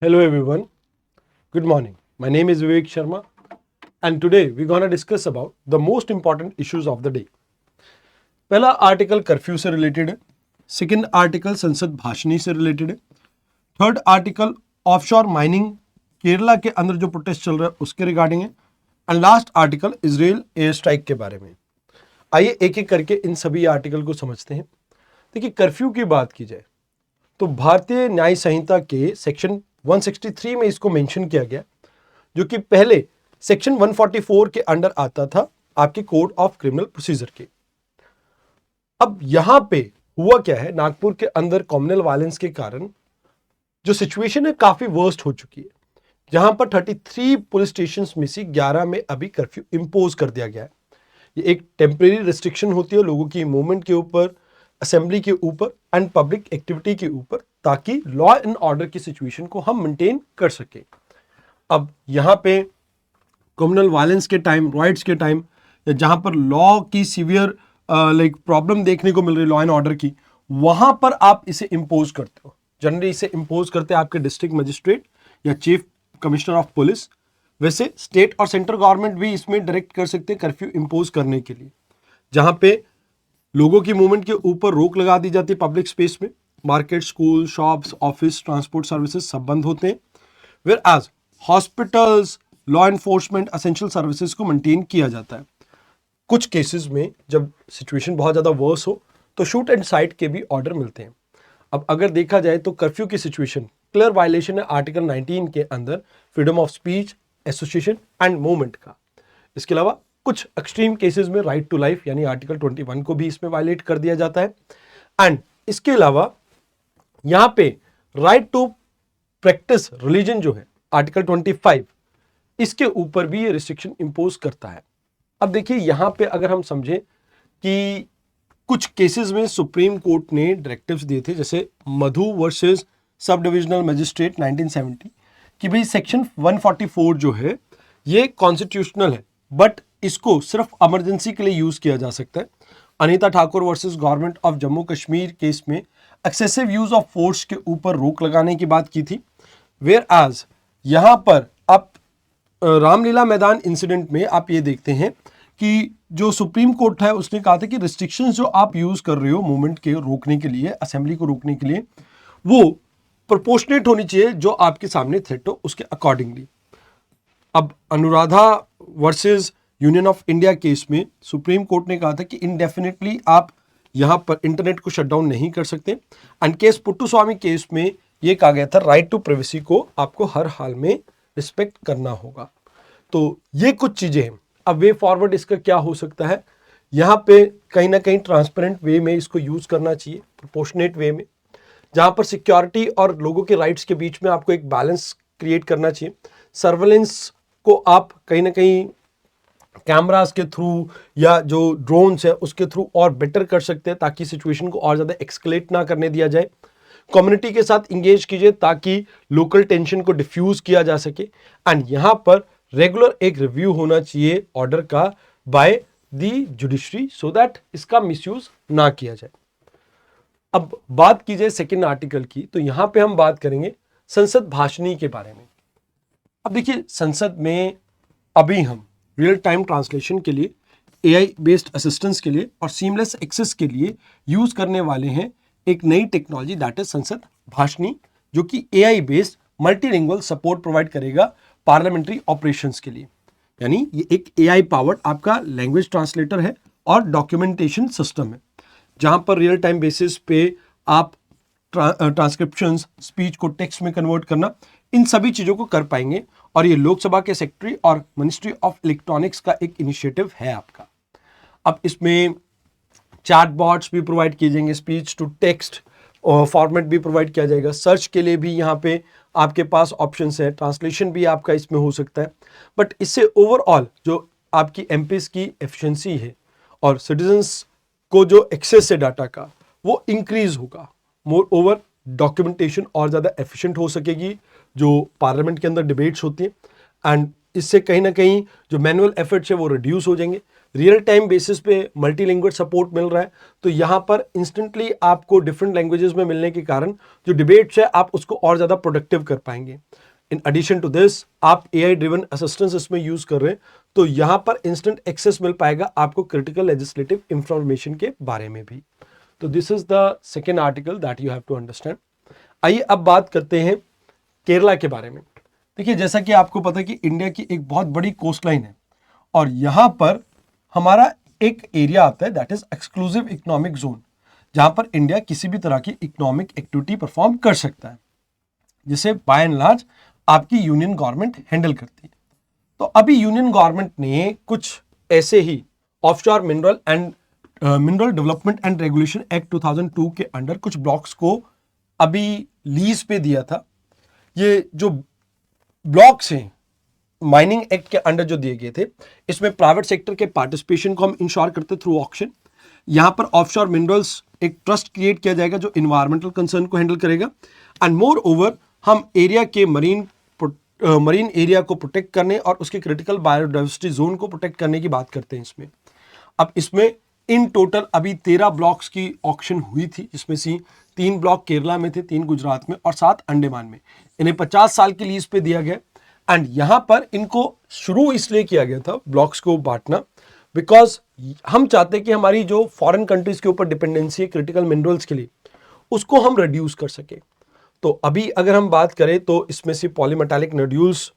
Hello everyone. Good morning. My name is Vivek Sharma and today we're going to discuss about the most important issues of the day. पहला article curfew से related है, second article संसद भाषणी से related है, third article offshore mining Kerala के अंदर जो protest चल रहा है उसके रिगार्डिंग है and last article Israel air strike के बारे में। आइए एक एक करके इन सभी आर्टिकल को समझते हैं। देखिए, कर्फ्यू की बात की जाए तो भारतीय न्याय संहिता के सेक्शन 163 में इसको मेंशन किया गया, जो कि पहले सेक्शन 144 के अंडर आता था आपके कोड ऑफ क्रिमिनल प्रोसीजर के। अब यहां पे हुआ क्या है, नागपुर के अंदर कम्युनल वायलेंस के कारण जो सिचुएशन है काफी वर्स्ट हो चुकी है, जहां पर 33 पुलिस स्टेशन में से 11 में अभी कर्फ्यू इंपोज कर दिया गया है। ये एक टेम्परेरी रिस्ट्रिक्शन होती है लोगों की मूवमेंट के ऊपर, असेंबली के ऊपर एंड पब्लिक एक्टिविटी के ऊपर, ताकि लॉ एंड ऑर्डर की सिचुएशन को हम मेंटेन कर सकें। अब यहाँ पे कम्युनल वायलेंस के टाइम, राइट्स के टाइम, या जहाँ पर लॉ की सीवियर प्रॉब्लम देखने को मिल रही लॉ एंड ऑर्डर की, वहाँ पर आप इसे इम्पोज करते हो। जनरली इसे इम्पोज करते हैं आपके डिस्ट्रिक्ट मजिस्ट्रेट या चीफ कमिश्नर ऑफ पुलिस। वैसे स्टेट और सेंट्रल गवर्नमेंट भी इसमें डायरेक्ट कर सकते हैं कर्फ्यू इम्पोज करने के लिए, जहाँ पे लोगों की मूवमेंट के ऊपर रोक लगा दी जाती है पब्लिक स्पेस में। Market, school, shops, office, transport services सब बंद होते हैं। Whereas hospitals, law enforcement, essential services को मेंटेन किया जाता है। कुछ केसेस में जब सिचुएशन बहुत ज़्यादा वर्स हो तो शूट एंड साइट के भी ऑर्डर मिलते हैं। अब अगर देखा जाए तो कर्फ्यू की सिचुएशन क्लियर वायलेशन है आर्टिकल 19 के अंदर freedom of speech, association and movement का। इसके अलावा कुछ एक्सट्रीम केसेस में राइट टू लाइफ यानी आर्टिकल 21 को भी इसमें वायलेट कर दिया जाता है। एंड इसके अलावा यहां पे राइट टू प्रैक्टिस रिलीजन जो है आर्टिकल 25, इसके ऊपर भी ये रिस्ट्रिक्शन इंपोज करता है। अब देखिए, यहां पे अगर हम समझें कि कुछ केसेस में सुप्रीम कोर्ट ने डायरेक्टिव्स दिए थे, जैसे मधु वर्सेस सब डिविजनल मजिस्ट्रेट 1970, कि भाई सेक्शन 144 जो है ये कॉन्स्टिट्यूशनल है, बट इसको सिर्फ इमरजेंसी के लिए यूज किया जा सकता है। Anita Thakur versus government of Jammu Kashmir case में एक्सेसिव यूज ऑफ फोर्स के ऊपर रोक लगाने की बात की थी। वेयर एज यहां पर आप रामलीला मैदान इंसिडेंट में आप ये देखते हैं कि जो सुप्रीम कोर्ट है उसने कहा था कि रिस्ट्रिक्शंस जो आप यूज कर रहे हो मूवमेंट के रोकने के लिए, असेंबली को रोकने के लिए, वो प्रोपोर्शनेट होनी चाहिए जो आपके सामने थ्रेट हो उसके अकॉर्डिंगली। अब Anuradha versus union of India case में सुप्रीम कोर्ट ने कहा था कि इंडेफिनेटली आप यहां पर इंटरनेट को शटडाउन नहीं कर सकते। एंड केस पुट्टुस्वामी केस में यह कहा गया था राइट टू प्राइवेसी को आपको हर हाल में रिस्पेक्ट करना होगा। तो ये कुछ चीजें हैं। अब वे फॉरवर्ड इसका क्या हो सकता है, यहाँ पे कहीं ना कहीं ट्रांसपेरेंट वे में इसको यूज करना चाहिए, प्रोपोर्शनेट वे में, जहां पर सिक्योरिटी और लोगों के राइट्स के बीच में आपको एक बैलेंस क्रिएट करना चाहिए। सर्वेलेंस को आप कहीं ना कहीं कैमरास के थ्रू या जो ड्रोन्स है उसके थ्रू और बेटर कर सकते हैं, ताकि सिचुएशन को और ज़्यादा एक्सकलेट ना करने दिया जाए। कम्युनिटी के साथ इंगेज कीजिए ताकि लोकल टेंशन को डिफ्यूज किया जा सके। एंड यहाँ पर रेगुलर एक रिव्यू होना चाहिए ऑर्डर का by the judiciary, so that इसका मिसयूज ना किया जाए। अब बात की जाए सेकेंड आर्टिकल की, तो यहां पे हम बात करेंगे संसद भाषणी के बारे में। अब देखिए, संसद में अभी हम रियल टाइम ट्रांसलेशन के लिए, एआई बेस्ड असिस्टेंस के लिए और सीमलेस एक्सेस के लिए यूज करने वाले हैं एक नई टेक्नोलॉजी, दैट इज संसद भाषणी, जो कि AI based multilingual support provide करेगा पार्लियामेंट्री ऑपरेशंस के लिए। यानी ये एक एआई पावर्ड आपका लैंग्वेज ट्रांसलेटर है और डॉक्यूमेंटेशन सिस्टम है, जहां पर रियल टाइम बेसिस पे आप ट्रांसक्रिप्शंस, स्पीच को टेक्स्ट में कन्वर्ट करना, इन सभी चीज़ों को कर पाएंगे। और ये लोकसभा के सेक्रेटरी और मिनिस्ट्री ऑफ इलेक्ट्रॉनिक्स का एक इनिशिएटिव है आपका। अब इसमें चैट बॉट्स भी प्रोवाइड किए जाएंगे, स्पीच टू टेक्स्ट फॉर्मेट भी प्रोवाइड किया जाएगा, सर्च के लिए भी यहाँ पे आपके पास ऑप्शंस है, ट्रांसलेशन भी आपका इसमें हो सकता है। बट इससे ओवरऑल जो आपकी एमपीज की एफिशिएंसी है और सिटीजन्स को जो एक्सेस है डाटा का, वो इंक्रीज होगा। मोर ओवर डॉक्यूमेंटेशन और ज़्यादा एफिशिएंट हो सकेगी जो पार्लियामेंट के अंदर डिबेट्स होती हैं। एंड इससे कहीं ना कहीं जो मैनुअल एफर्ट्स है वो रिड्यूस हो जाएंगे। रियल टाइम बेसिस पे मल्टीलैंग्वेज सपोर्ट मिल रहा है, तो यहाँ पर इंस्टेंटली आपको डिफरेंट लैंग्वेजेस में मिलने के कारण जो डिबेट्स है आप उसको और ज़्यादा प्रोडक्टिव कर पाएंगे। इन एडिशन टू दिस, आप AI ड्रिवन असिस्टेंस इसमें यूज कर रहे हैं, तो यहाँ पर इंस्टेंट एक्सेस मिल पाएगा आपको क्रिटिकल लेजिस्लेटिव इंफॉर्मेशन के बारे में भी। तो this is the second article that you have to understand. आइए अब बात करते हैं केरला के बारे में। देखिए, जैसा कि आपको पता है कि इंडिया की एक बहुत बड़ी कोस्ट लाइन है और यहाँ पर हमारा एक एरिया आता है that is exclusive economic zone, जहां पर इंडिया किसी भी तरह की इकोनॉमिक एक्टिविटी परफॉर्म कर सकता है, जिसे बाय एंड लार्ज आपकी यूनियन गवर्नमेंट हैंडल करती है। तो अभी यूनियन गवर्नमेंट ने कुछ ऐसे ही offshore mineral development and regulation act 2002 के अंडर कुछ ब्लॉक्स को अभी लीज पे दिया था। ये जो ब्लॉक्स हैं माइनिंग एक्ट के अंडर जो दिए गए थे, इसमें प्राइवेट सेक्टर के पार्टिसिपेशन को हम इंश्योर करते थ्रू ऑक्शन। यहां पर ऑफशोर मिनरल्स एक ट्रस्ट क्रिएट किया जाएगा जो इन्वायरमेंटल कंसर्न को हैंडल करेगा, एंड मोर ओवर हम एरिया के मरीन एरिया को प्रोटेक्ट करने और उसके क्रिटिकल बायोडाइवर्सिटी जोन को प्रोटेक्ट करने की बात करते हैं इसमें। अब इसमें इन टोटल अभी 13 ब्लॉक्स की ऑक्शन हुई थी, जिसमें से 3 ब्लॉक केरला में थे, 3 गुजरात में और 7 अंडमान में। इन्हें 50 साल की लीज पे दिया गया, एंड यहां पर इनको शुरू इसलिए किया गया था ब्लॉक्स को बांटना, बिकॉज हम चाहते हैं कि हमारी जो फॉरेन कंट्रीज के ऊपर डिपेंडेंसी है क्रिटिकल मिनरल्स के लिए, उसको हम रिड्यूस कर सके। तो अभी अगर हम बात करें तो इसमें से polymetallic nodules,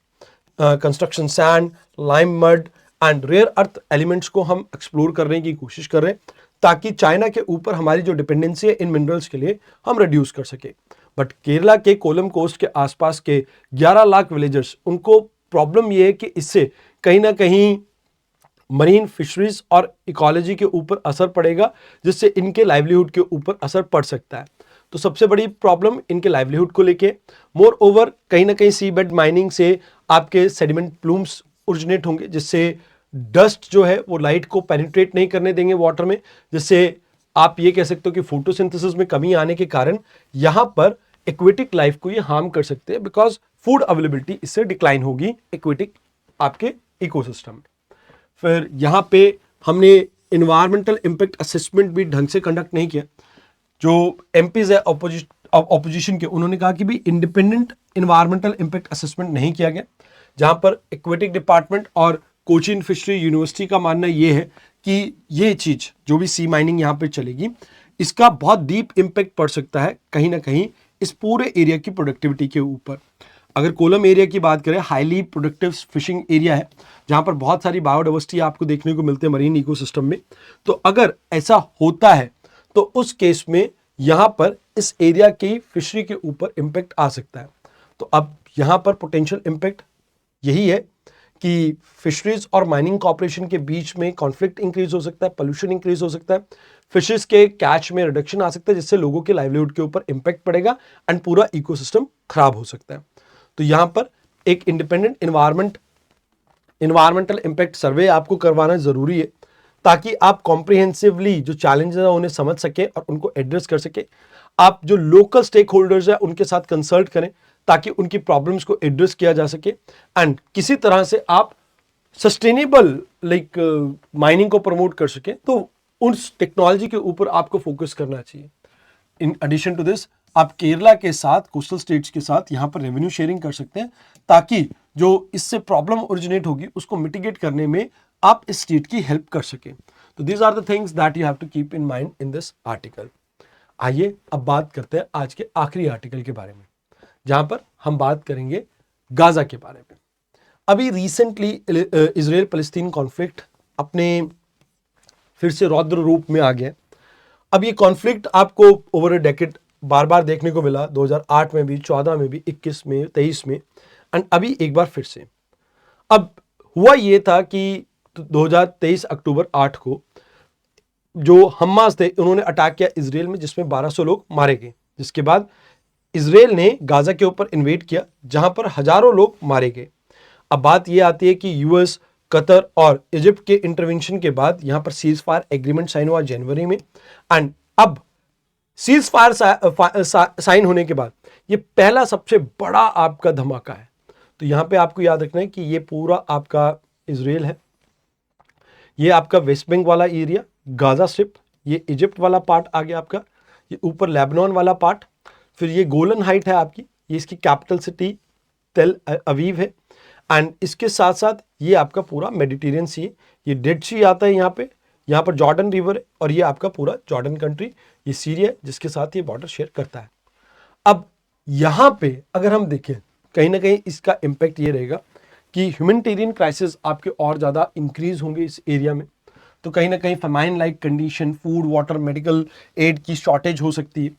construction sand, lime mud and rare earth elements को हम एक्सप्लोर करने की कोशिश कर रहे हैं, ताकि चाइना के ऊपर हमारी जो डिपेंडेंसी है इन मिनरल्स के लिए हम रिड्यूस कर सके। बट केरला के कोलम कोस्ट के आसपास के 11 लाख विलेजर्स, उनको प्रॉब्लम ये है कि इससे कहीं ना कहीं मरीन फिशरीज और इकोलॉजी के ऊपर असर पड़ेगा, जिससे इनके लाइवलीहुड के ऊपर असर पड़ सकता है। तो सबसे बड़ी प्रॉब्लम इनके लाइवलीहुड को लेके। मोर ओवर कहीं ना कहीं सी बेड माइनिंग से आपके सेडिमेंट प्लूम्स ओरिजिनेट होंगे, जिससे डस्ट जो है वो लाइट को पेनिट्रेट नहीं करने देंगे वाटर में, जिससे आप ये कह सकते हो कि फोटोसिंथेसिस में कमी आने के कारण यहाँ पर एक्वेटिक लाइफ को ये हार्म कर सकते हैं, बिकॉज फूड अवेलेबिलिटी इससे डिक्लाइन होगी एक्वेटिक आपके इकोसिस्टम में। फिर यहाँ पे हमने इन्वायरमेंटल इम्पैक्ट असेसमेंट भी ढंग से कंडक्ट नहीं किया। जो एमपीज है ऑपोजिशन के, उन्होंने कहा कि भी इंडिपेंडेंट इन्वायरमेंटल इम्पैक्ट असेसमेंट नहीं किया गया, जहां पर एक्वेटिक डिपार्टमेंट और कोचीन फिशरी यूनिवर्सिटी का मानना यह है कि ये चीज जो भी सी माइनिंग यहाँ पे चलेगी, इसका बहुत डीप इम्पैक्ट पड़ सकता है कहीं ना कहीं इस पूरे एरिया की प्रोडक्टिविटी के ऊपर। अगर कोलम एरिया की बात करें, हाईली प्रोडक्टिव फिशिंग एरिया है, जहां पर बहुत सारी बायोडाइवर्सिटी आपको देखने को मिलते हैं मरीन इकोसिस्टम में। तो अगर ऐसा होता है तो उस केस में यहां पर इस एरिया की फिशरी के ऊपर इंपैक्ट आ सकता है। तो अब यहां पर पोटेंशियल इंपैक्ट यही है कि फिशरीज और माइनिंग कॉर्पोरेशन के बीच में कॉन्फ्लिक्ट इंक्रीज हो सकता है, पोल्यूशन इंक्रीज हो सकता है, फिशेस के कैच में रिडक्शन आ सकता है, जिससे लोगों के लाइवलीहुड के ऊपर इंपैक्ट पड़ेगा एंड पूरा इकोसिस्टम खराब हो सकता है। तो यहां पर एक इंडिपेंडेंट इन्वायरमेंटल इंपैक्ट सर्वे आपको करवाना जरूरी है, ताकि आप कॉम्प्रिहेंसिवली जो चैलेंजेस है उन्हें समझ सके और उनको एड्रेस कर सके। आप जो लोकल स्टेक होल्डर्स है उनके साथ कंसल्ट करें, ताकि उनकी प्रॉब्लम्स को एड्रेस किया जा सके, एंड किसी तरह से आप सस्टेनेबल माइनिंग को प्रमोट कर सके। तो उस टेक्नोलॉजी के ऊपर आपको फोकस करना चाहिए। इन एडिशन टू दिस, आप केरला के साथ, कोस्टल स्टेट्स के साथ यहाँ पर रेवेन्यू शेयरिंग कर सकते हैं, ताकि जो इससे प्रॉब्लम ओरिजिनेट होगी उसको मिटिगेट करने में आप इस स्टेट की हेल्प कर सके। तो these are the things that you have to keep in mind in this article. आइए अब बात करते हैं आज के आखिरी आर्टिकल के बारे में, जहां पर हम बात करेंगे गाजा के बारे में। अभी रिसेंटली इजराइल फलस्तीन कॉन्फ्लिक्ट अपने फिर से रौद्र रूप में आ गया। अब ये कॉन्फ्लिक्ट आपको ओवर अ डेकेड बार बार देखने को मिला, 2008 में भी, 14 में भी, 21 में, 23 में, एंड अभी एक बार फिर से। अब हुआ ये था कि 2023 अक्टूबर 8 को जो हमास थे उन्होंने अटैक किया इजराइल में, जिसमें 1200 लोग मारे गए। जिसके बाद इजराइल ने गाजा के ऊपर इन्वेड किया, जहां पर हजारों लोग मारे गए। अब बात यह आती है कि यूएस, कतर और इजिप्ट के इंटरवेंशन के बाद यहां पर सीज फायर एग्रीमेंट साइन हुआ जनवरी में, एंड अब सीज फायर साइन होने के बाद ये पहला सबसे बड़ा आपका धमाका है। तो यहां पे आपको याद रखना है कि ये पूरा आपका इजराइल है, ये आपका वेस्ट बैंक वाला एरिया, गाजा स्ट्रिप, ये इजिप्ट वाला पार्ट आ गया आपका, ये ऊपर लेबनान वाला पार्ट, फिर ये गोलन हाइट है आपकी, ये इसकी कैपिटल सिटी तेल अवीव है, एंड इसके साथ साथ ये आपका पूरा मेडिटेरियन सी है, ये डेड सी आता है यहाँ पे, यहाँ पर जॉर्डन रिवर है, और ये आपका पूरा जॉर्डन कंट्री, ये सीरिया जिसके साथ ये बॉर्डर शेयर करता है। अब यहाँ पे अगर हम देखें कहीं ना कहीं इसका इम्पैक्ट ये रहेगा कि ह्यूमैनिटेरियन क्राइसिस आपके और ज़्यादा इंक्रीज होंगे इस एरिया में, तो कहीं ना कहीं famine like condition, food, water, medical aid की शॉर्टेज हो सकती है।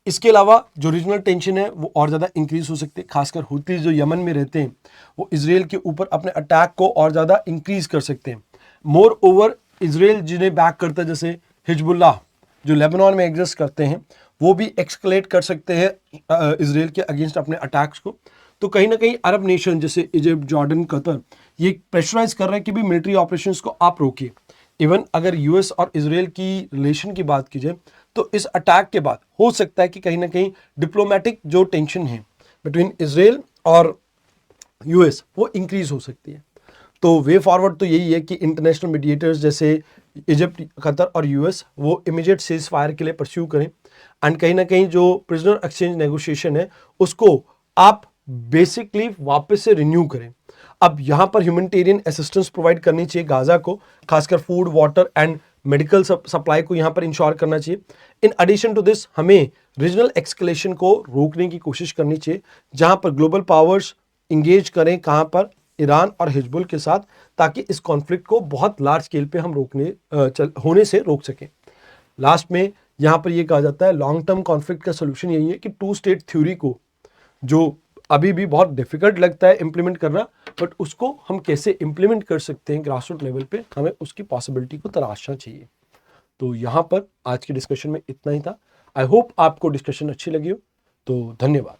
इसके अलावा जो रीजनल टेंशन है वो और ज़्यादा इंक्रीज हो सकती है, खासकर हुतीज जो यमन में रहते हैं वो इसराइल के ऊपर अपने अटैक को और ज़्यादा इंक्रीज कर सकते हैं। मोर ओवर इसराइल जिन्हें बैक करता है, जैसे हिजबुल्लाह जो लेबनान में एग्जिस्ट करते हैं, वो भी एक्सकलेट कर सकते हैं इसराइल के अगेंस्ट अपने अटैक्स को। तो कहीं ना कहीं अरब नेशन जैसे इजिप्ट, जॉर्डन, कतर ये प्रेशराइज कर रहे हैं कि भी मिलिट्री ऑपरेशंस को आप रोकिए। इवन अगर यूएस और इसराइल की रिलेशन की बात की जाए तो इस अटैक के बाद हो सकता है कि कहीं ना कहीं डिप्लोमेटिक जो टेंशन है बिटवीन इसराइल और यूएस वो इंक्रीज हो सकती है। तो वे फॉरवर्ड तो यही है कि इंटरनेशनल मीडिएटर्स जैसे इजिप्ट, कतर और यूएस वो इमीडिएट सीज फायर के लिए परस्यू करें, एंड कहीं ना कहीं जो प्रिजनर एक्सचेंज नेगोशिएशन है उसको आप बेसिकली वापस से रिन्यू करें। अब यहाँ पर ह्यूमैनिटेरियन असिस्टेंस प्रोवाइड करनी चाहिए गाजा को, खासकर food, water and medical supply को यहाँ पर इंश्योर करना चाहिए। इन एडिशन टू दिस हमें रीजनल एक्सकलेशन को रोकने की कोशिश करनी चाहिए, जहाँ पर ग्लोबल पावर्स इंगेज करें, कहाँ पर ईरान और हिजबुल के साथ, ताकि इस कॉन्फ्लिक्ट को बहुत लार्ज स्केल पे हम होने से रोक सकें। लास्ट में यहाँ पर ये कहा जाता है लॉन्ग टर्म कॉन्फ्लिक्ट का सोल्यूशन यही है कि टू स्टेट थ्योरी को, जो अभी भी बहुत डिफिकल्ट लगता है इम्प्लीमेंट करना, बट उसको हम कैसे इम्प्लीमेंट कर सकते हैं ग्रास रूट लेवल पे, हमें उसकी पॉसिबिलिटी को तलाशना चाहिए। तो यहाँ पर आज की डिस्कशन में इतना ही था। आई होप आपको डिस्कशन अच्छी लगी हो। तो धन्यवाद।